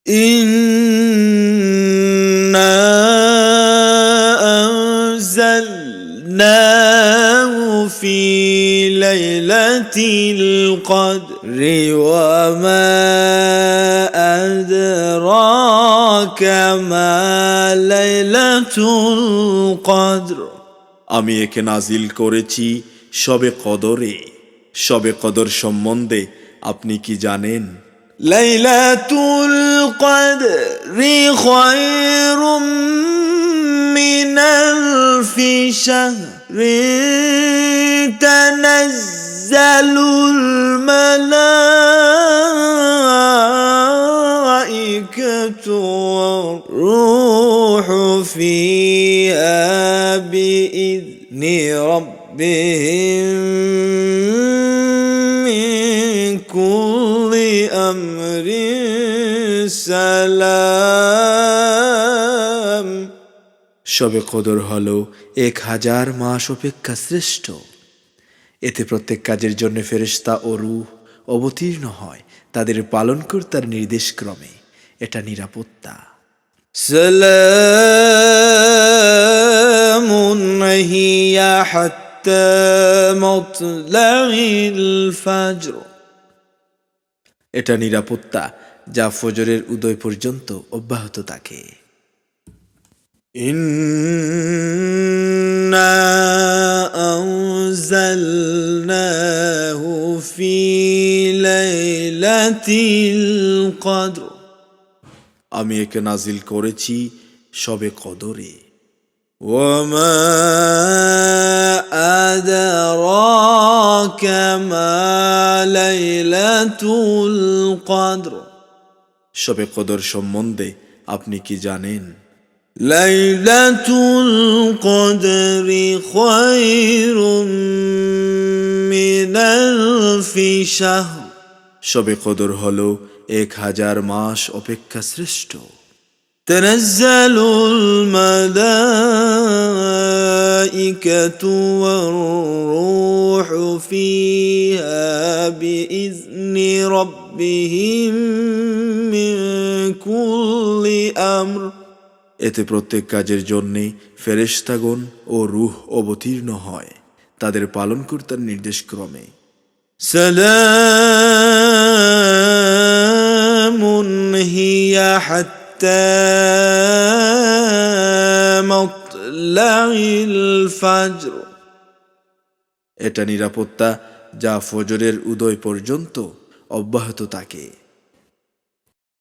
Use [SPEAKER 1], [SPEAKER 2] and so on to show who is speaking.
[SPEAKER 1] إنا أنزلناه في ليلة القدر وما أدراك ما ليلة القدر আমি একে নাজিল করেছি শবে কদরে। শবে কদর সম্বন্ধে আপনি কি জানেন? লাইলাতুল কদরি খায়রুম মিনাল আলফি শাহরি তানাজ্জালুল মালাইকাতু ওয়ার-রূহু ফিহা বিইذনি রাব্বিহিম মিন কুল্লি আমরিন সালাম। শবে কদর হলো 1000 মাস অপেক্ষা শ্রেষ্ঠ। এতে প্রত্যেক কাজের জন্য ফেরেশতা ও রূহ অবতীর্ণ হয় তাদের পালনকর্তার নির্দেশক্রমে। এটা নিরাপত্তা। সালামুন হিয়া হাত্তা মাতলাইল ফাজর। এটা নিরাপত্তা যা ফজরের উদয় পর্যন্ত অব্যাহত থাকে। ইন্না আনজালনাহু ফি লাইলাতিল কদর। আমি একে নাজিল করেছি শবে কদরে। ওয়ামা আদরাকা মা লাইলাতুল কদর। শবে কদর সম্বন্ধে আপনি কি জানেন? লাইলাতুল কদরি খায়রুম মিনাল আলফি শাহর। শবে কদর হলো 1000 মাস অপেক্ষা শ্রেষ্ঠ। তানাজ্জালুল মালাইকাতু ওয়ার-রূহু ফিহা বিইذনি রাব্বিহিম মিন কুল্লি আমর। এতে প্রত্যেক কাজের জন্যে ফেরেশতাগণ ও রূহ অবতীর্ণ হয় তাদের পালনকর্তার নির্দেশক্রমে। সালামুন হিয়া হাত্তা মাতলাইল ফাজর। এটা নিরাপত্তা যা ফজরের উদয় পর্যন্ত অব্যাহত থাকে।